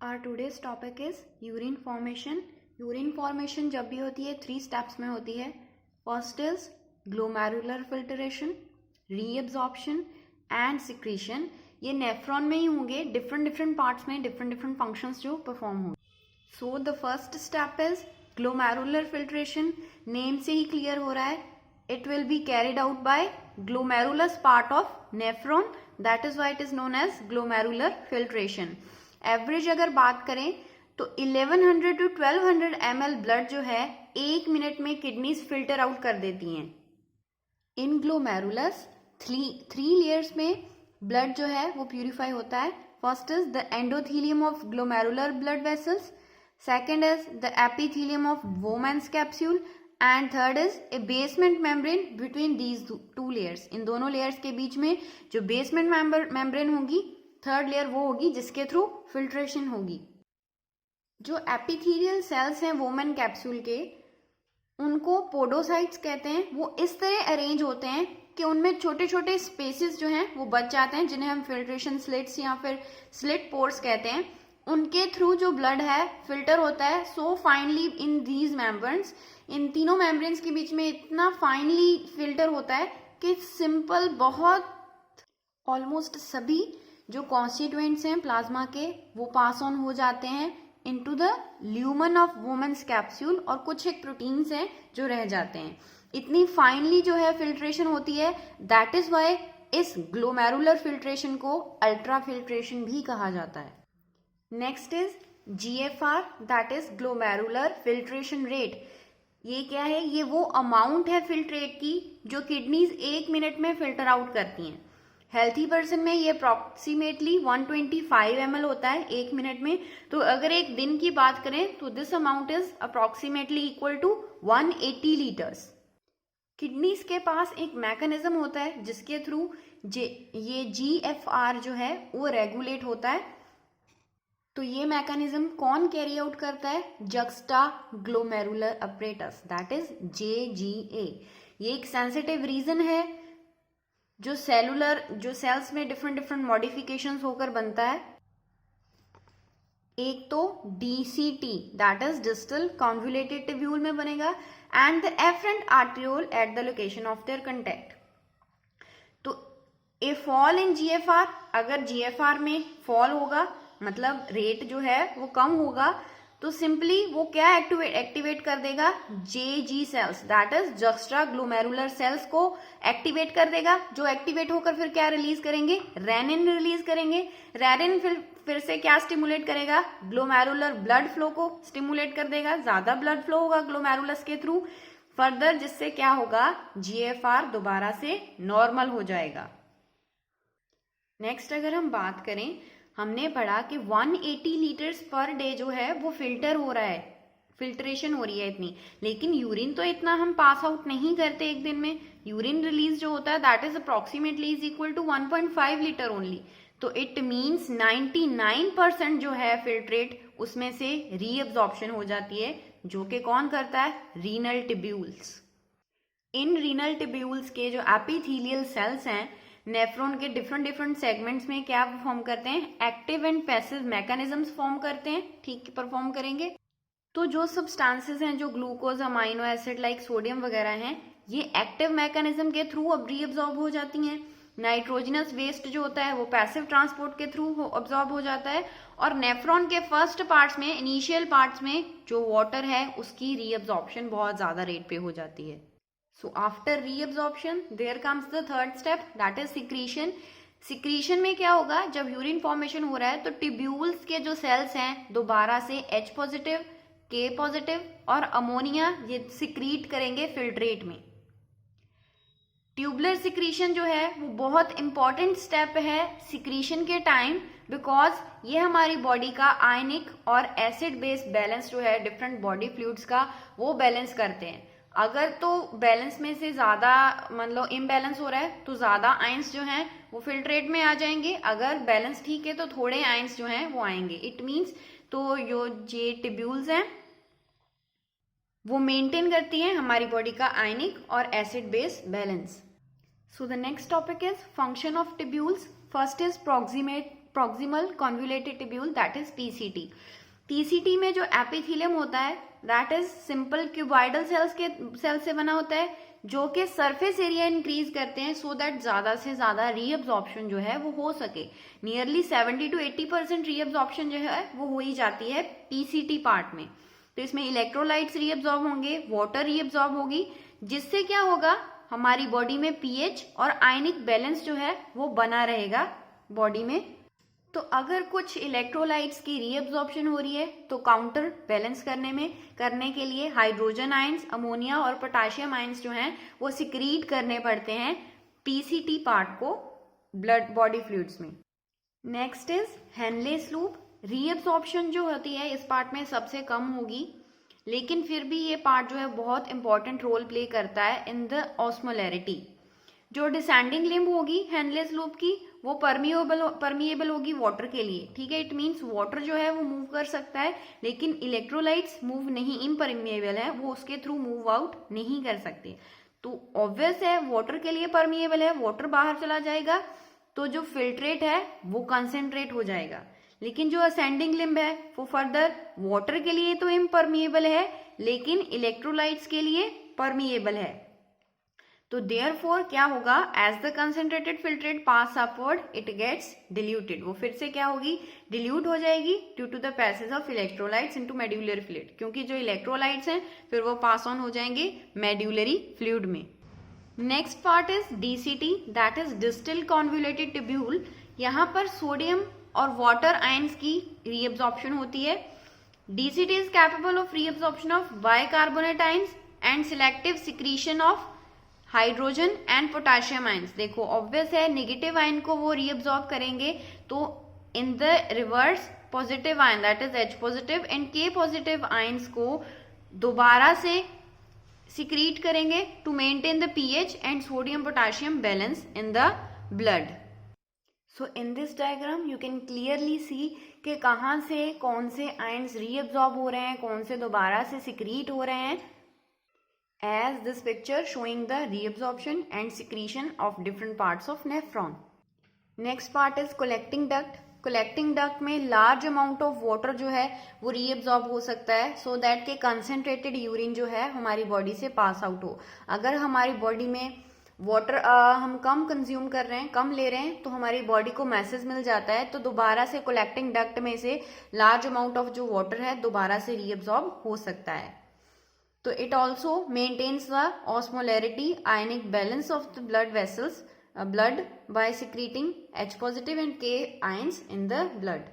Our today's topic is urine formation. Urine formation जब भी होती है 3 steps में होती है. First is glomerular filtration, reabsorption and secretion. ये नेफ्रॉन में ही होंगे, डिफरेंट पार्ट्स में डिफरेंट फंक्शंस जो परफॉर्म होंगे. So the first step is glomerular filtration. Name से ही क्लियर हो रहा है, it will be carried out by glomerulus part of nephron, that is why it is known as glomerular filtration. Average अगर बात करें तो 1100 to 1200 ml ब्लड जो है 1 मिनट में किडनीज फिल्टर आउट कर देती हैं. इन ग्लोमेरुलस 3 लेयर्स में ब्लड जो है वो प्यूरिफाई होता है. First is the endothelium of glomerular blood vessels, second is the epithelium of Bowman's capsule and third is a basement membrane between these 2 layers. इन दोनों लेयर्स के बीच में जो बेसमेंट मेम्ब्रेन होगी, थर्ड लेयर वो होगी जिसके थ्रू फिल्ट्रेशन होगी. जो एपिथेलियल सेल्स हैं वोमेन कैप्सूल के, उनको पोडोसाइट्स कहते हैं. वो इस तरह अरेंज होते हैं कि उनमें छोटे छोटे स्पेसेस जो हैं वो बच जाते हैं, जिन्हें हम फिल्ट्रेशन स्लिट्स या फिर स्लिट पोर्स कहते हैं. उनके थ्रू जो ब्लड है फिल्टर होता है so finally in these membranes. इन तीनों मेम्ब्रेन्स के बीच में इतना फाइनली फिल्टर होता है कि सिंपल बहुत ऑलमोस्ट सभी जो कॉन्स्टिट्यूएंट्स हैं प्लाज्मा के वो पास ऑन हो जाते हैं into the lumen of Bowman's capsule, और कुछ एक प्रोटीन्स हैं जो रह जाते हैं. इतनी फाइनली जो है फिल्ट्रेशन होती है, दैट इज व्हाई इस ग्लोमेरुलर फिल्ट्रेशन को अल्ट्रा फिल्ट्रेशन भी कहा जाता है. Next is GFR, that is glomerular filtration rate. ये क्या है? ये वो अमाउंट है फिल्ट्रेट की जो किडनीज 1 मिनट में फिल्टर आउट करती हैं. हेल्थी पर्सन में ये अप्रोक्सीमेटली 125 ml होता है 1 मिनट में. तो अगर एक दिन की बात करें तो this amount is approximately equal to 180 litres. Kidneys के पास एक मैकेनिज्म होता है जिसके थ्रू ये GFR जो है वो रेगुलेट होता है. तो ये मैकेनिज्म कौन कैरी आउट करता है? Juxta glomerular apparatus, that is JGA. ये एक सेंसिटिव रीजन है जो सेल्स में डिफरेंट मॉडिफिकेशंस होकर बनता है. एक तो DCT, that is distal convoluted tubule में बनेगा, and the efferent arteriole at the location of their contact. तो ए फॉल इन GFR, अगर GFR में फॉल होगा मतलब रेट जो है वो कम होगा, तो सिंपली वो क्या एक्टिवेट कर देगा? JG cells, that is juxtaglomerular cells को एक्टिवेट कर देगा, जो एक्टिवेट होकर फिर क्या रिलीज करेंगे? रेनिन रिलीज करेंगे. रेनिन फिर से क्या स्टिमुलेट करेगा? ग्लोमेरुलर ब्लड फ्लो को स्टिमुलेट कर देगा. ज्यादा ब्लड फ्लो होगा ग्लोमेरुलस के थ्रू फर्दर, जिससे क्या होगा? GFR दोबारा से नॉर्मल हो जाएगा. नेक्स्ट अगर हम बात करें, हमने पढ़ा कि 180 लीटर्स पर डे जो है वो फिल्टर हो रहा है, फिल्ट्रेशन हो रही है इतनी. लेकिन यूरिन तो इतना हम पास आउट नहीं करते एक दिन में. यूरिन रिलीज जो होता है that is approximately is equal to 1.5 litre only. तो इट मीन्स 99% जो है फिल्ट्रेट उसमें से रीअब्जॉर्प्शन हो जाती है, जो कि कौन करता है? Renal tubules. इन रीनल ट्यूब्यूल्स के जो एपिथेलियल सेल्स हैं नेफ्रॉन के डिफरेंट सेगमेंट्स में क्या परफॉर्म करते हैं? Active and passive mechanisms form करते हैं. ठीक परफॉर्म करेंगे. तो जो सब्सटेंसेस हैं, जो glucose, amino acid like sodium वगैरह हैं, ये एक्टिव मैकेनिज्म के थ्रू अब रीअब्सॉर्ब हो जाती हैं. नाइट्रोजनस वेस्ट जो होता है वो पैसिव ट्रांसपोर्ट के थ्रू अब्सॉर्ब हो जाता है. और नेफ्रॉन के फर्स्ट पार्ट्स में, इनिशियल पार्ट्स में जो वाटर है उसकी रीअब्सॉर्प्शन बहुत ज्यादा रेट पे हो जाती है. So after reabsorption there comes the third step, that is secretion. Secretion में क्या होगा? जब यूरिन फॉर्मेशन हो रहा है तो ट्यूब्यूल्स के जो सेल्स हैं दोबारा से H पॉजिटिव, K पॉजिटिव और अमोनिया ये सिक्रीट करेंगे फिल्ट्रेट में. ट्यूबुलर सिक्रीशन जो है वो बहुत इंपॉर्टेंट स्टेप है सिक्रीशन के टाइम, बिकॉज ये हमारी बॉडी का आयनिक और एसिड बेस बैलेंस जो है डिफरेंट बॉडी फ्लूइड्स का वो बैलेंस करते हैं. अगर तो बैलेंस में से ज्यादा मतलब इम्बैलेंस हो रहा है तो ज्यादा आयंस जो हैं वो फिल्ट्रेट में आ जाएंगे. अगर बैलेंस ठीक है तो थोड़े आयंस जो हैं वो आएंगे. इट मीन्स तो ये ट्यूब्यूल्स हैं वो मेंटेन करती हैं हमारी बॉडी का आयनिक और acid base balance. So the next topic is function of tubules. First is proximal convoluted tubule, that is PCT. PCT में जो एपिथेलियम होता है that is simple cuboidal cells से बना होता है, जो कि सरफेस एरिया इंक्रीज करते हैं सो दैट ज्यादा से ज्यादा रीअब्जॉर्प्शन जो है वो हो सके. नियरली 70 to 80% रीअब्जॉर्प्शन जो है वो हो ही जाती है पीसीटी पार्ट में. तो इसमें इलेक्ट्रोलाइट्स रीअब्जॉर्ब होंगे, वाटर रीअब्जॉर्ब होगी, जिससे क्या होगा हमारी बॉडी में पीएच और आयनिक बैलेंस जो है वो बना रहेगा बॉडी में. तो अगर कुछ इलेक्ट्रोलाइट्स की रीअब्जॉर्प्शन हो रही है तो काउंटर बैलेंस करने के लिए हाइड्रोजन आयंस, अमोनिया और पोटेशियम आयंस जो हैं वो सिक्रीट करने पड़ते हैं पीसीटी पार्ट को ब्लड बॉडी फ्लूइड्स में. Next is Henle's loop. Reabsorption जो होती है इस पार्ट में सबसे कम होगी, लेकिन फिर भी ये पार्ट जो है बहुत इंपॉर्टेंट रोल प्ले करता है इन द ऑस्मोलैरिटी. जो डिसेंडिंग लिम्ब होगी हेनलेस लूप की वो परमिएबल होगी वाटर के लिए. ठीक है, इट मीन्स वाटर जो है वो मूव कर सकता है, लेकिन इलेक्ट्रोलाइट्स मूव नहीं, इम्परमिएबल है, वो उसके थ्रू मूव आउट नहीं कर सकते. तो ऑब्वियस है वाटर के लिए परमिएबल है, वाटर बाहर चला जाएगा तो जो फिल्ट्रेट है वो कंसेंट्रेट हो जाएगा. लेकिन जो असेंडिंग लिम्ब है वो फर्दर वाटर के लिए तो इम्परमिएबल है, लेकिन इलेक्ट्रोलाइट्स के लिए परमिएबल है. तो देयरफॉर क्या होगा, as the concentrated filtrate pass upward it gets diluted. वो फिर से क्या होगी, डिल्यूट हो जाएगी due to the passage of electrolytes into medullary fluid, क्योंकि जो इलेक्ट्रोलाइट्स हैं फिर वो पास ऑन हो जाएंगे मेड्यूलरी फ्लूइड में. Next part is DCT, that is distal convoluted tubule. यहाँ पर सोडियम और वाटर आयंस की रीअब्जॉर्प्शन होती है. DCT is capable of reabsorption of bicarbonate ions and selective secretion of hydrogen and potassium ions. देखो obvious है negative ion को वो रीअब्जॉर्ब करेंगे, तो in the reverse positive ion that is H positive and K positive ions को दोबारा से secrete करेंगे to maintain the pH and sodium potassium balance in the blood. So in this diagram you can clearly see कि कहाँ से कौन से ions reabsorb हो रहे हैं, कौन से दोबारा से सिक्रीट हो रहे हैं, as this picture showing the reabsorption and secretion of different parts of nephron. Next part is collecting duct. Collecting duct में large amount of water जो है वो reabsorb हो सकता है so that के concentrated urine जो है हमारी body से pass out हो. अगर हमारी body में वाटर हम कम कंज्यूम कर रहे हैं, कम ले रहे हैं, तो हमारी बॉडी को मैसेज मिल जाता है, तो दोबारा से कोलेक्टिंग डक्ट में से लार्ज अमाउंट ऑफ जो वाटर है दोबारा से रीअब्सॉर्ब हो सकता है. So it also maintains the osmolarity ionic balance of the blood vessels, blood by secreting H positive and K ions in the blood.